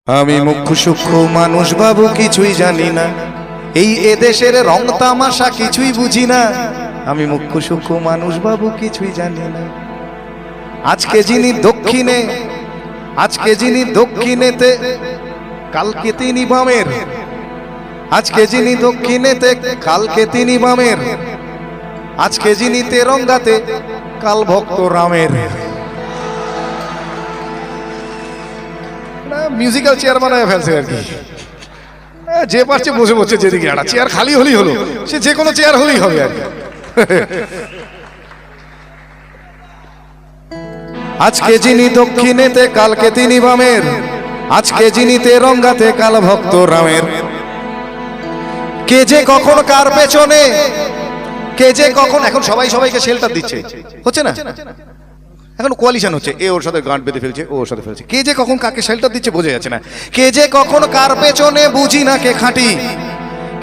আমি মুখ্য সূক্ষ্ম মানুষ বাবু কিছুই জানি না, এই এদেশের রং তামাশা কিছুই বুঝি না। আমি মুখ্য সূক্ষ্ম মানুষ বাবু কিছুই জানি না। আজকে যিনি দক্ষিণেতে কালকে তিনি বামের, আজকে যিনি দক্ষিণেতে কালকে তিনি বামের, আজকে যিনি তেরঙ্গাতে কাল ভক্ত রামের। মিউজিক্যাল চেয়ার বানায় ফেলছে আর কি, যে পারছে বসে বসে, যেদিকে একটা চেয়ার খালি হলেই হলো, সে যে কোনো চেয়ার হলেই হবে আর কি। আজকে যিনি দক্ষিণেতে কালকে তিনি বামের, আজকে যিনি তেরঙ্গাতে কাল ভক্ত রামের। কে যে কখন কার পেছনে, কে যে কখন, এখন সবাই সবাইকে শেল্টার দিচ্ছে, হচ্ছে না? এখন কোয়ালিশন হচ্ছে, এ ওর সাথে গাঁট বেঁধে ফেলছে, ও ওর সাথে ফেলছে। কে যে কখন কাকে শেল্টার দিচ্ছে বোঝা যাচ্ছে না। কে যে কখন কার পেছনে বুঝি না কে খাঁটি,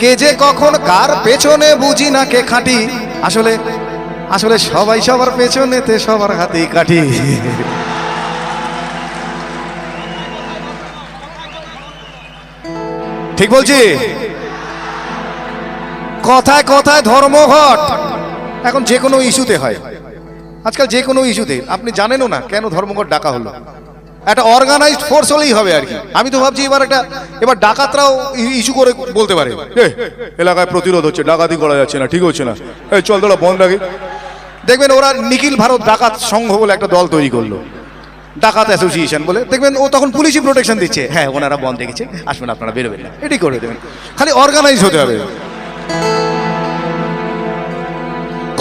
কে যে কখন কার পেছনে বুঝি না কে খাঁটি। আসলে আসলে সবাই সবার পেছনেতে সবার হাতেই কাঠি। ঠিক বলছি? কথায় কথায় ধর্মঘট এখন যে কোনো ইস্যুতে হয়, আজকাল যে কোনো ইস্যুতে। আপনি জানেনও না কেন ধর্মঘট ডাকা হলো, একটা অর্গানাইজড ফোর্স হলেই হবে আর কি। আমি তো ভাবছি এবার ডাকাতরাও ইস্যু করে বলতে পারে, এলাকায় প্রতিরোধ হচ্ছে, ডাকাতি করা যাচ্ছে না, ঠিক হচ্ছে না, এই চল তোরা বন্ধ রাখি। দেখবেন ওরা নিখিল ভারত ডাকাত সংঘ বলে একটা দল তৈরি করলো, ডাকাত অ্যাসোসিয়েশন বলে। দেখবেন ও তখন পুলিশই প্রোটেকশন দিচ্ছে, হ্যাঁ ওনারা বন্ধ রেখেছে, আসবেন আপনারা বেরোবেন না, এটাই করে দেবেন। খালি অর্গানাইজ হতে হবে।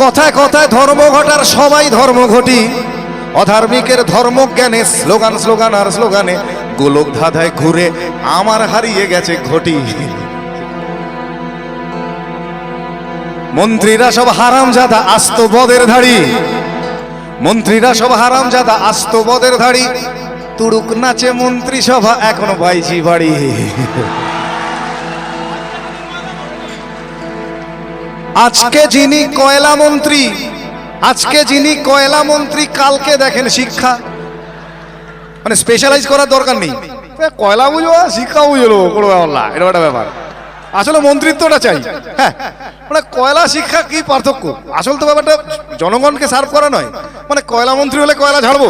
কথায় কথায় ধর্মঘট আর সবাই ধর্মঘটি, অধার্মিকের ধর্মজ্ঞানে স্লোগান স্লোগান আর স্লোগানে গোলক ধাঁধায় ঘুরে আমার হারিয়ে গেছে ঘটি। মন্ত্রীরা সব হারামজাদা আস্ত বদের ধাড়ি, মন্ত্রীরা সব হারামজাদা আস্ত বদের ধাড়ি, তুড়ুক নাচে মন্ত্রী সভা এখনো বাইজি বাড়ি। আজকে যিনি কয়লা মন্ত্রী, আজকে যিনি কয়লা মন্ত্রী কালকে দেখেন শিক্ষা। মানে স্পেশালাইজ করার দরকার নেই, কয়লা বুঝবো শিক্ষা বুঝলো কোনো ব্যাপার না, এটা একটা ব্যাপার। আসলে মন্ত্রিত্বটা চাই, হ্যাঁ মানে কয়লা শিক্ষা কি পার্থক্য? আসল তো ব্যাপারটা জনগণকে সার্ভ করা নয়। মানে কয়লা মন্ত্রী হলে কয়লা ঝাড়বো,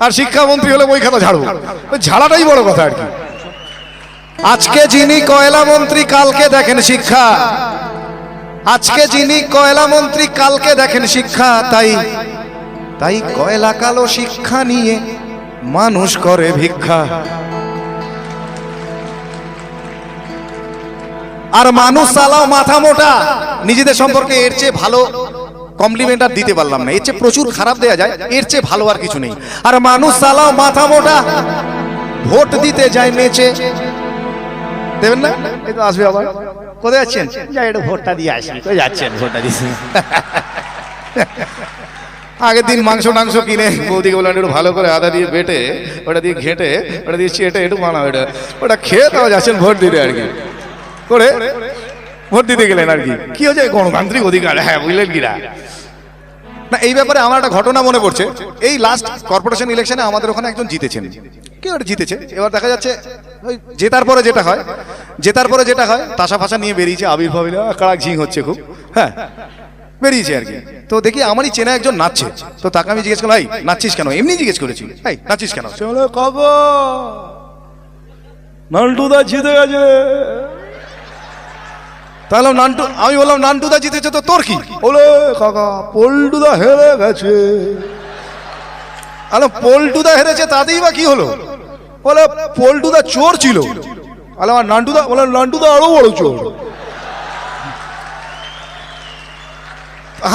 আর শিক্ষা মন্ত্রী হলে বই খাতা ঝাড়বো, ঝাড়াটাই বড় কথা আর কি। আজকে যিনি কয়লা মন্ত্রী কালকে দেখেন শিক্ষা, আজকে যিনি কয়লা মন্ত্রী কালকে দেখেন শিক্ষা। তাই কয়লা কালো শিক্ষা নিয়ে মানুষ করে ভিক্ষা। আর মানুষ চালাও মাথা মোটা। নিজেদের সম্পর্কে এর চেয়ে ভালো কমপ্লিমেন্ট আর দিতে পারলাম না, এর চেয়ে প্রচুর খারাপ দেয়া যায়, এর চেয়ে ভালো আর কিছু নেই। আর মানুষ চালাও মাথা মোটা, ভোট দিতে যায় নেচে। দেবেন না? এই তো আসবে আবার। কোথায় যাচ্ছেন? যাই একটু ভোটটা দিয়ে আসি। কোথায় যাচ্ছেন? ভোটটা দিয়েছি। আগের দিন মাংস টাংস কিনে বৌদিকে বললাম একটু ভালো করে আদা দিয়ে বেটে, ওটা দিয়ে ঘেটে, ওটা দিয়ে চেটে একটু বানাও, ওটা খেয়ে তাও যাচ্ছেন ভোট দিতে আর কি। করে ভোট দিতে গেলেন আর কি। কি হচ্ছে? গণতান্ত্রিক অধিকার, হ্যাঁ বুঝলেন কিনা না? এই ব্যাপারে আমার একটা ঘটনা মনে পড়ছে। এই লাস্ট কর্পোরেশন ইলেকশনে আমাদের ওখানে একজন জিতেছেন, কেউ জিতেছে। এবার দেখা যাচ্ছে ওই জেতার পরে যেটা হয় তাসা ফাঁসা নিয়ে বেরিয়েছে, আবির্ভাব কাড়াক ঝিং হচ্ছে খুব, হ্যাঁ বেরিয়েছে আর কি। তো দেখি আমারই চেনা একজন নাচছে, তো তাকে আমি জিজ্ঞেস করলাম, নাচছিস কেন? এমনি জিজ্ঞেস করেছি, নাচছিস কেন? চলো কবো নান্টুদা জিতে গেছে। তাহলে নান্টু, আমি বললাম নান্টুদা জিতেছে তো তোর কি? বলে কাকা পল্টুদা হেরে গেছে। আলো পল্টুদা হেরেছে তাতেই বা কি হলো? বলে পল্টুদা চোর ছিল। আলো আমার নান্টুদা, বলে নান্টুদা আরো বড় চোর।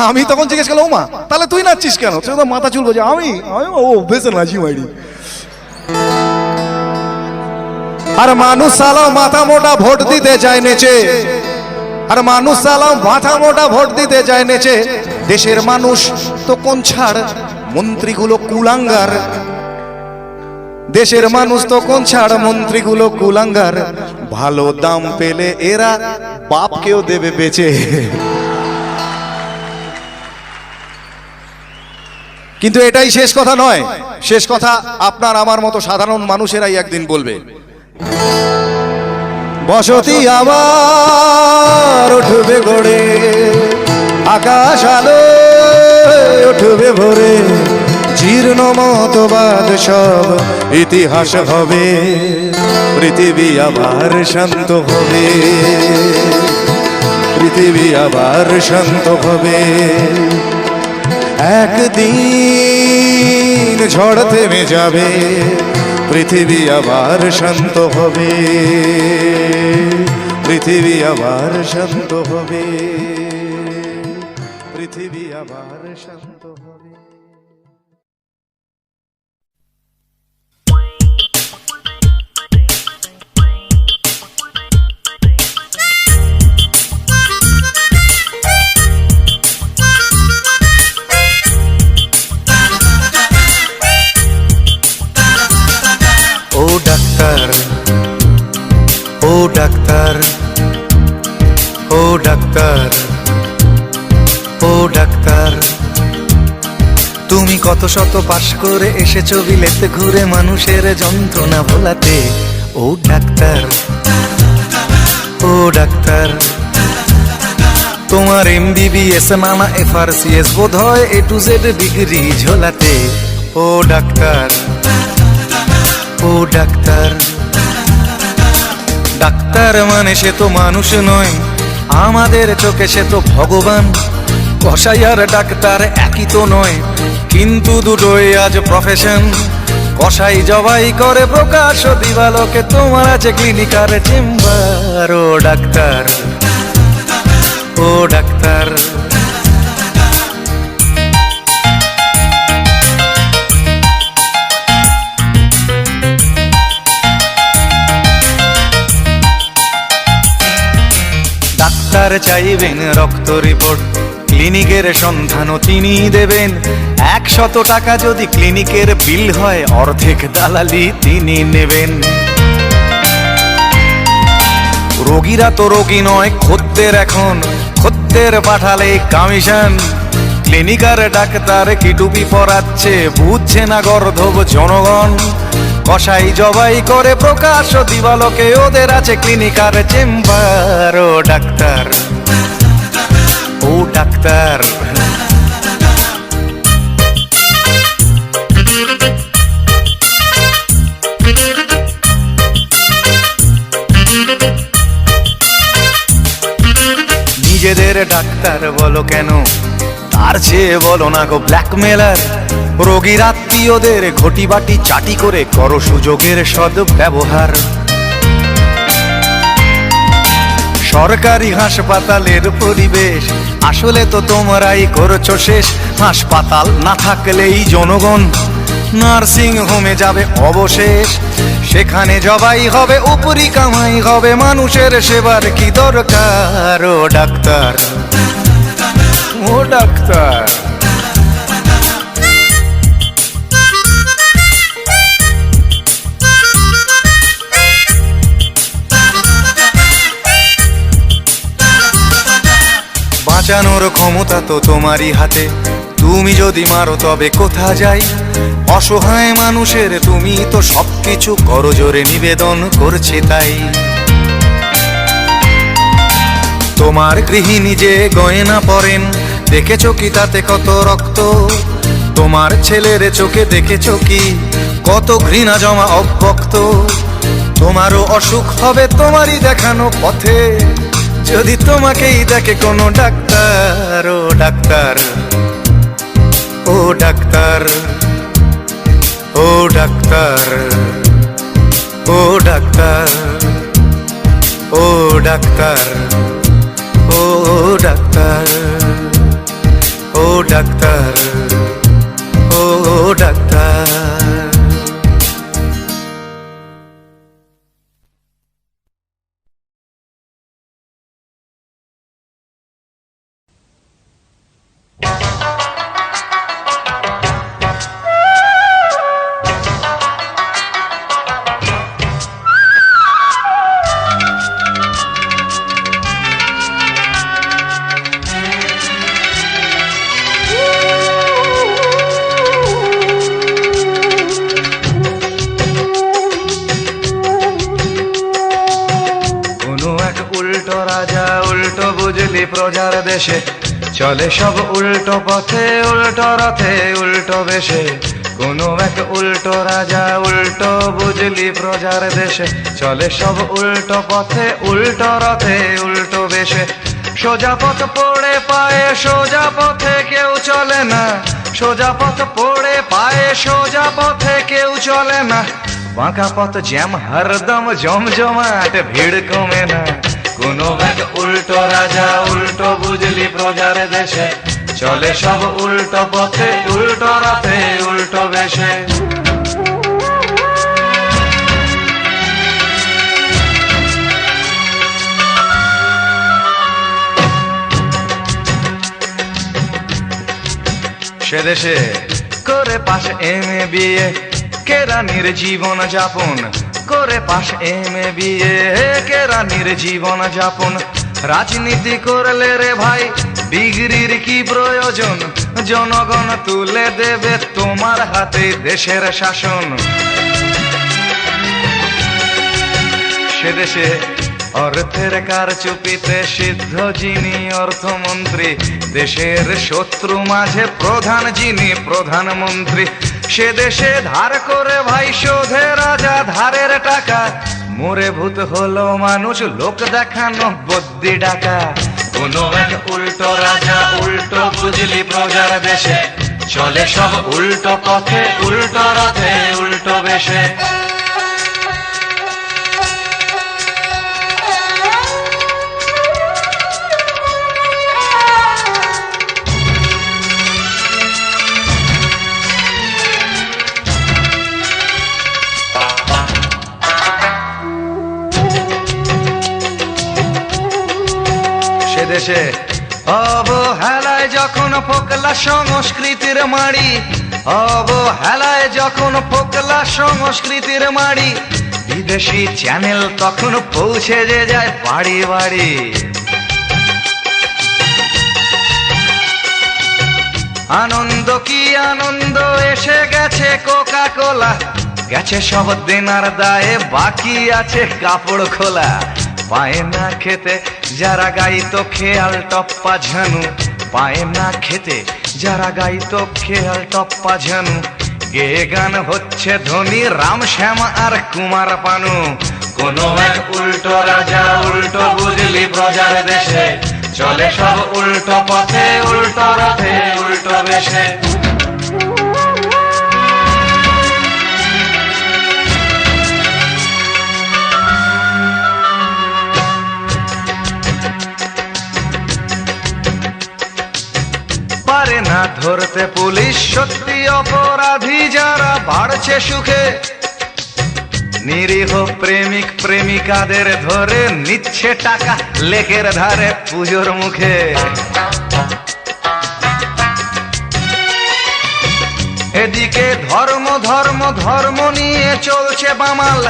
আমি তখন জিজ্ঞেস করলাম, ওমা তাহলে তুই নাচছিস কেন? মাথা চুল বোঝে, আমি ও বেশি নাচি মাইরি। আর মানুষ সালাও মাথা মোটা ভোট দিতে যায় নেচে, আর মানুষ সালাও মাথা মোটা ভোট দিতে যায় নেচে। দেশের মানুষ তো কোন ছাড়, মন্ত্রীগুলো কুলাঙ্গার। দেশের মানুষ তো কোন ছাড়, মন্ত্রীগুলো কুলাঙ্গার। ভালো দাম পেলে এরা বাপকেও দেবে বেচে। কিন্তু এটাই শেষ কথা নয়, শেষ কথা আপনার আমার মতো সাধারণ মানুষেরাই একদিন বলবে। বসতি আমার উঠবে গড়ে, আকাশ আলো উঠবে ভরে, জীর্ণ মতবাদ সব ইতিহাস হবে, পৃথিবী আবার শান্ত হবে, পৃথিবী আবার শান্ত হবে। একদিন ঝড় থেমে যাবে, পৃথিবী আবার শান্ত হবে, পৃথিবী আবার শান্ত হবে, পৃথিবী আবার শান্ত হবে। ও ডাক্তার, ও ডাক্তার, ও ডাক্তার, ও ডাক্তার, তুমি কত শত পাশ করে এসেছো বিলেতে ঘুরে মানুষের যন্ত্রণা ভোলাতে। ও ডাক্তার, ও ডাক্তার, তোমার MBBS নানা FRCS বোধ হয় A to Z ডিগ্রি ঝোলাতে। ও ডাক্তার, ও ডাক্তার, ডাক্তার মানে সে তো মানুষ নয়, আমাদের চোখে সে তো ভগবান। কসাই আর ডাক্তার একই তো নয়, কিন্তু দুটোই আজ প্রফেশন। কসাই জবাই করে প্রকাশ দিবালোকে, তোমার আছে ক্লিনিকার চেম্বার। ও ডাক্তার, ও ডাক্তার, ডাক্তার চাইবেন রক্ত রিপোর্ট, ক্লিনিকের সন্ধানও তিনি দেবেন। 100 টাকা যদি ক্লিনিকের বিল হয়, অর্ধেক দালালি তিনি নেবেন। রোগীরা তো রোগী নয় খদ্দের, এখন খদ্দের পাঠালে কমিশন। ক্লিনিকার ডাক্তার কি টুপি পরাচ্ছে, বুঝছে না গর্ধব জনগণ। কসাই জবাই করে প্রকাশ দিবালোকে, ওদের আছে ক্লিনিকার চেম্বার। ও ডাক্তার, ও ডাক্তার, নিজেদের ডাক্তার বলো কেন, তার চেয়ে বলো না গো ব্ল্যাকমেলার। রোগীর আত্মীয়দের ঘটি বাটি চাটি করে করো সুযোগের সদ্ব্যবহার। সরকারি হাসপাতালের পরিবেশ আসলে তো তোমরাই করছো শেষ। হাসপাতাল না থাকলেই জনগণ নার্সিং হোমে যাবে অবশেষ। সেখানে জবাই হবে, উপরি কামাই হবে, মানুষের সেবার কি দরকার। ও ডাক্তার, ও ডাক্তার, বাঁচানোর ক্ষমতা তো তোমারই হাতে, তুমি যদি মারো তবে কোথা যাই। অসহায় মানুষের তুমি তো সবকিছু করজোরে নিবেদন করছে তাই। তোমার গৃহিণী যে গয়না পরেন, দেখেছো কি তাতে কত রক্ত? তোমার ছেলের চোখে দেখেছো কি কত ঘৃণা জমা অব্যক্ত? তোমারও অসুখ হবে তোমারই দেখানো পথে, যদি তোমাকেই দেখে কোনো ডাক্তার। ও ডাক্তার, ও ডাক্তার, ও ডাক্তার, ও ডাক্তার, ও ডাক্তার, ও ডাক্তার, ও ডাক্তার, ও ডাক্তার। বুঝলি প্রজার দেশে চলে সব উল্টো পথে উল্টো রথে উল্টো বেশে কোনো এক উল্টো রাজা উল্টো বুঝলি প্রজার দেশে চলে সব উল্টো পথে উল্টো রথে উল্টো বেশে সোজা পথ পড়ে পায়ে সোজা পথে কেউ চলে না সোজা পথ পড়ে পায়ে সোজা পথে কেউ চলে না বাঁকা পথ জ্যাম হরদম জমজমাট ভিড় কমে না কোনো এক উল্টো রাজা উল্টো বুঝলি প্রজার দেশে চলে সব উল্টো পথে উল্টো রথে উল্টো বেশে সে দেশে করে পাশ এমএ বিয়ে কেরানির জীবন যাপন করে পাশ এমএ বিয়ে কেরানির জীবন যাপন রাজনীতি করলে রে ভাই ডিগ্রির কি প্রয়োজন জনগণ তুলে দেবে তোমার হাতে দেশের শাসন সে দেশে অর্থের কারচুপিতে সিদ্ধ যিনি অর্থমন্ত্রী দেশের শত্রু মাঝে প্রধান যিনি প্রধানমন্ত্রী সে দেশে ধার করে ভাই শোধে রাজা ধারের টাকা মরে ভূত হলো মানুষ লোক দেখানো বদ্যি ডাকা কোনো এক উল্টো রাজা উল্টো বুঝলি প্রজার দেশে চলে সব উল্টো পথে উল্টো রথে উল্টো বেশে দেশে অবহেলায় যখন ফোকলা সংস্কৃতির মাড়ি অবহেলায় যখন ফোকলা সংস্কৃতির মাড়ি বিদেশি চ্যানেল তখন পৌঁছে যে যায় বাড়ি বাড়ি আনন্দ কি আনন্দ এসে গেছে কোকা কোলা গেছে সব দেনার দায়ে বাকি আছে কাপড় খোলা পায় না খেতে যারা গাইতো খেয়াল টপ্পা ঝানু পায় না খেতে যারা গাইতো খেয়াল টপ্পা ঝানু গে গান হচ্ছে ধনী রাম শ্যাম আর কুমার পানু কোনো এক উল্টো রাজা উল্টো বুঝলি প্রজার দেশে চলে সব উল্টো পথে উল্টো রথে উল্টো বেশে পারে না ধরতে পুলিশ সত্যি অপরাধী যারা বাড়ছে সুখে নিরীহ প্রেমিক প্রেমিকাদের ধরে নিচ্ছে টাকা লেকের ধারে পুজোর মুখে এদিকে ধর্ম ধর্ম ধর্ম নিয়ে চলছে বামাল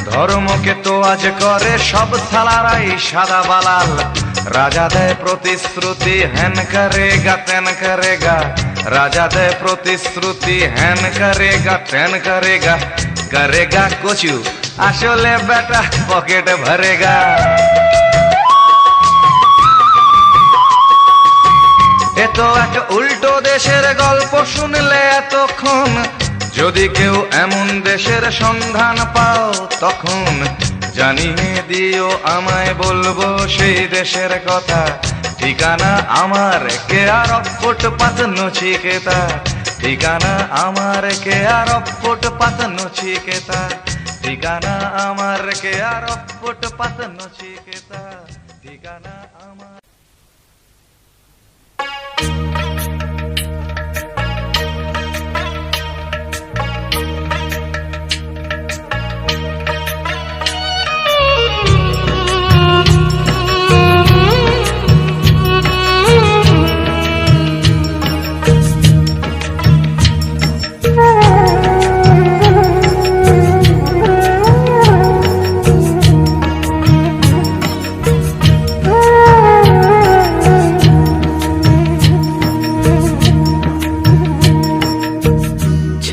ধর্মকে তো আজ করে সব সালারাই সাদা বালাল রাজা দেয় প্রতিশ্রুতি হ্যান করেগা তেন করেগা রাজা দেয় প্রতিশ্রুতি হ্যান করেগা তেন করেগা করেগা কচু আসলে বেটা পকেট ভরেগা এ তো এক উল্টো দেশের গল্প শুনলে এতক্ষণ যদি কেউ এমন দেশের সন্ধান পাও তখন জানিয়ে দিও আমায় বলবো সেই দেশের কথা ঠিকানা আমার কেয়ার অফ ফুটপাত নচিকেতা ঠিকানা আমার কেয়ার অফ ফুটপাত নচিকেতা ঠিকানা আমার কেয়ার অফ ফুটপাত নচিকেতা ঠিকানা আমার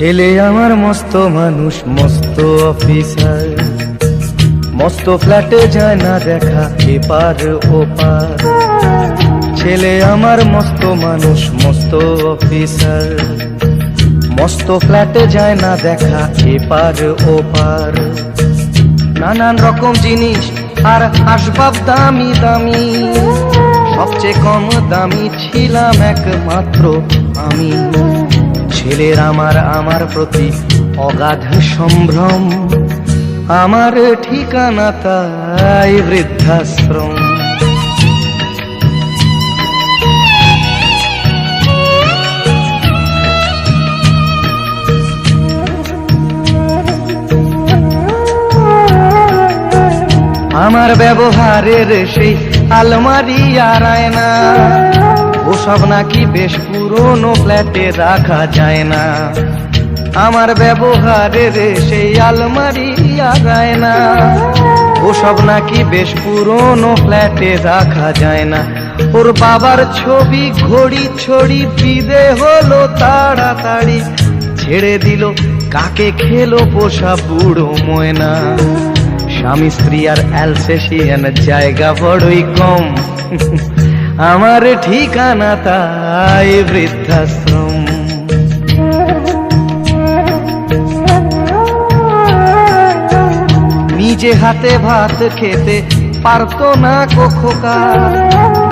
ছেলে আমার মস্ত মানুষ মস্ত অফিসার মস্ত ফ্ল্যাটে যায় না দেখা এপার ওপার ছেলে আমার মস্ত মানুষ, মস্ত অফিসার, মস্ত ফ্ল্যাটে যায় না দেখা এপার ওপার। নানান রকম জিনিস আর আসবাব দামি দামি, সবচেয়ে কম দামি ছিলাম একমাত্র আমি। ছেলের আমার প্রতি অগাধ সম্ভ্রম, আমার ঠিকানা তাই বৃদ্ধাশ্রম। আমার ব্যবহারের সেই আলমারি আর আয়না, ওসব নাকি বেশ পুরনো ফ্ল্যাটে রাখা যায় না। আমার ব্যবহারের সেই আলমারি আর আয়না, ওসব নাকি বেশ পুরনো ফ্ল্যাটে রাখা যায় না। ওর বাবার ছবি ঘড়ি ছড়ি বিদে হলো তাড়াতাড়ি, ছেড়ে দিল কাকে খেলো পোষা বুড়ো ময়না। স্বামী স্ত্রী আর অ্যালসেশিয়ান জায়গা বড়ই কম, আমার ঠিকানা তাই বৃদ্ধাশ্রম। নিজে হাতে ভাত খেতে পারতো না খোকা,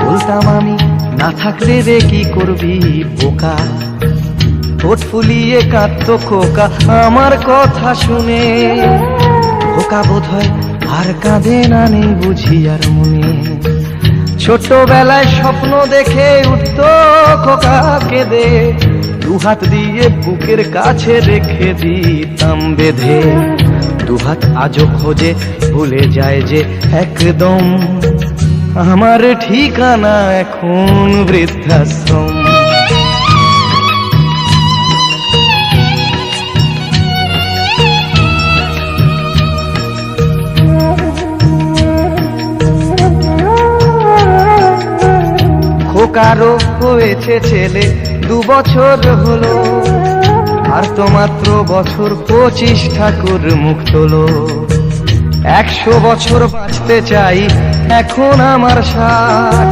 বলতাম আমি না থাকলে রে কি করবি বোকা। ঠোঁট ফুলিয়ে কাঁদতো খোকা আমার কথা শুনে, খোকা বোধ হয় আর কাঁদে না, নেই বুঝি আর মনে। ছোটবেলায় স্বপ্ন দেখে উঠত খোকা কেঁদে, দুহাত দিয়ে বুকের কাছে রেখে দিতাম বেঁধে। দুহাত আজও খোঁজে ভুলে যায় যে একদম, আমার ঠিকানা এখন বৃদ্ধাশ্রম। খোকারও হয়েছে ছেলে 2 বছর হলো, আর তো মাত্র বছর 25 ঠাকুর মুখ তোলো। 100 বছর বাঁচতে চাই এখন আমার 60,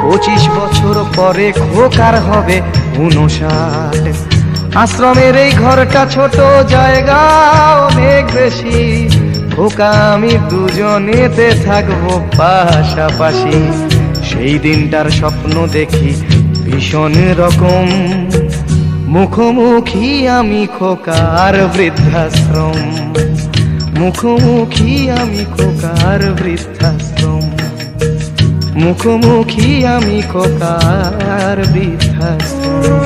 25 বছর পরে খোকার হবে 59। আশ্রমের এই ঘরটা ছোট, জায়গা অনেক বেশি, খোকা আমি দুজনেতে থাকবো পাশাপাশি। সেই দিনটার স্বপ্ন দেখি ভীষণ রকম, মুখোমুখি আমি খোকার বৃদ্ধাশ্রম। মুখোমুখি আমি খোকার বৃদ্ধাশ্রম, মুখোমুখি আমি খোকার বৃদ্ধাশ্রম।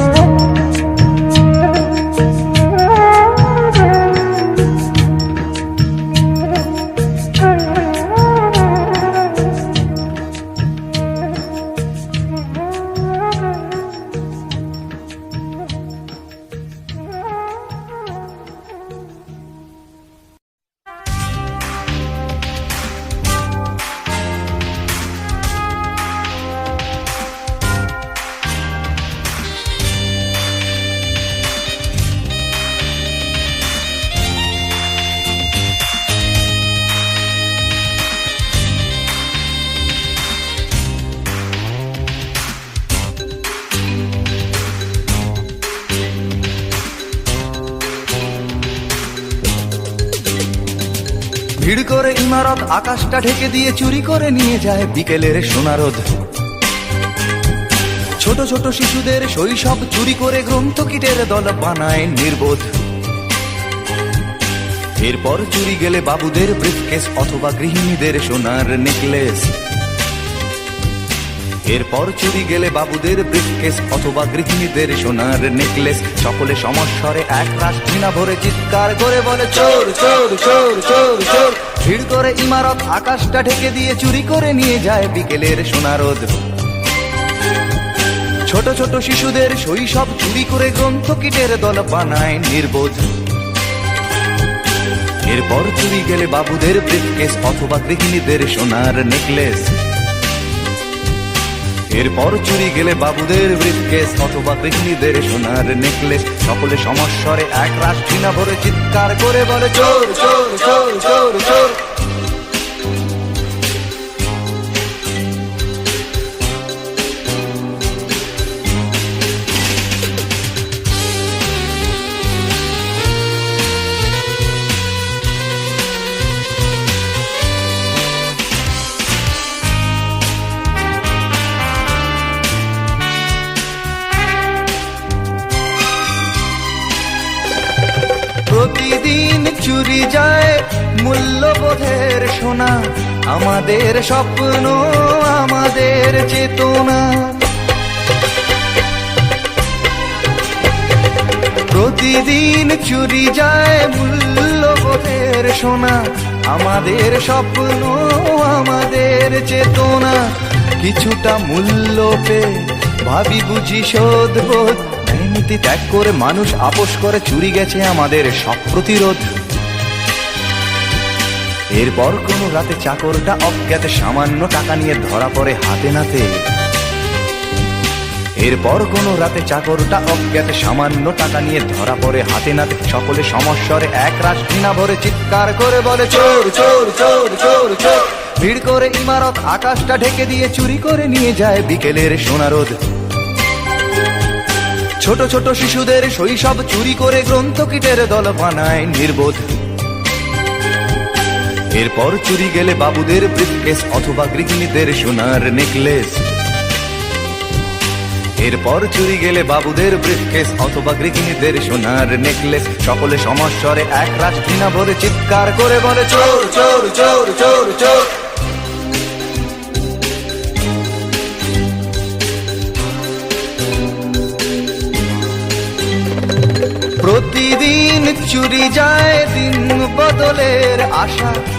ভিড় করে ইমারত আকাশটা ঢেকে দিয়ে চুরি করে নিয়ে যায় বিকেলের সোনারোদ। ছোট ছোট শিশুদের শৈশব চুরি করে গ্রন্থকিটের দল বানায় নির্বোধ। এরপর চুরি গেলে বাবুদের ব্রিফকেস অথবা গৃহিণীদের সোনার নেকলেস। এরপর চুরি গেলে বাবুদের ব্রিফকেস অথবা গৃহিণীদের সোনার নেকলেস। সকলে সমস্বরে এক রাশ ঘৃণা ভরে চিৎকার করে বলে চোর চোর চোর চোর চোর। ভিড় করে ইমারত আকাশটা ঢেকে দিয়ে চুরি করে নিয়ে যায় বিকেলের সোনারোদ। ছোট ছোট শিশুদের শৈশব চুরি করে গ্রন্থকিটের দল বানায় নির্বোধ। এরপর চুরি গেলে বাবুদের ব্রিফকেস অথবা গৃহিণীদের সোনার নেকলেস। এরপর চুরি গেলে বাবুদের ব্রিফকেস অথবা গৃহিণীদের সোনার নেকলেস। সকলে সমস্বরে এক রাশ ঘৃণা ভরে চিৎকার করে বলে চোর চোর চোর চোর চোর। চুরি যায় মূল্যবোধের সোনা, আমাদের স্বপ্ন, আমাদের চেতনা। প্রতিদিন চুরি যায় মূল্যবোধের সোনা, আমাদের স্বপ্ন, আমাদের চেতনা। কিছুটা মূল্য পেয়ে ভাবি বুঝি শোধবোধ, নীতি ত্যাগ করে মানুষ আপোষ করে চুরি গেছে আমাদের সব প্রতিরোধ। এরপর কোনো রাতে চাকরটা অজ্ঞাতে সামান্য টাকা নিয়ে ধরা পড়ে হাতে নাতে। এরপর কোনো রাতে চাকরটা অজ্ঞাতে সামান্য টাকা নিয়ে ধরা পড়ে হাতে নাতে। সকলে সমস্বরে এক রাশ ঘৃণা ভরে চিৎকার করে বলে চোর চোর চোর চোর চোর। ভিড় করে ইমারত আকাশটা ঢেকে দিয়ে চুরি করে নিয়ে যায় বিকেলের সোনারোদ। ছোট ছোট শিশুদের শৈশব চুরি করে গ্রন্থকিটের দল বানায় নির্বোধ। এরপর চুরি গেলে বাবুদের ব্রিফকেস অথবা গৃহিণীদের সোনার নেকলেস। এরপর চুরি গেলে বাবুদের ব্রিফকেস অথবা গৃহিণীদের সোনার নেকলেস। সকলে সমস্বরে এক রাশ ঘৃণা ভরে চিৎকার করে বলে চোর চোর চোর চোর চোর। প্রতিদিন চুরি যায় দিন বদলের আশা,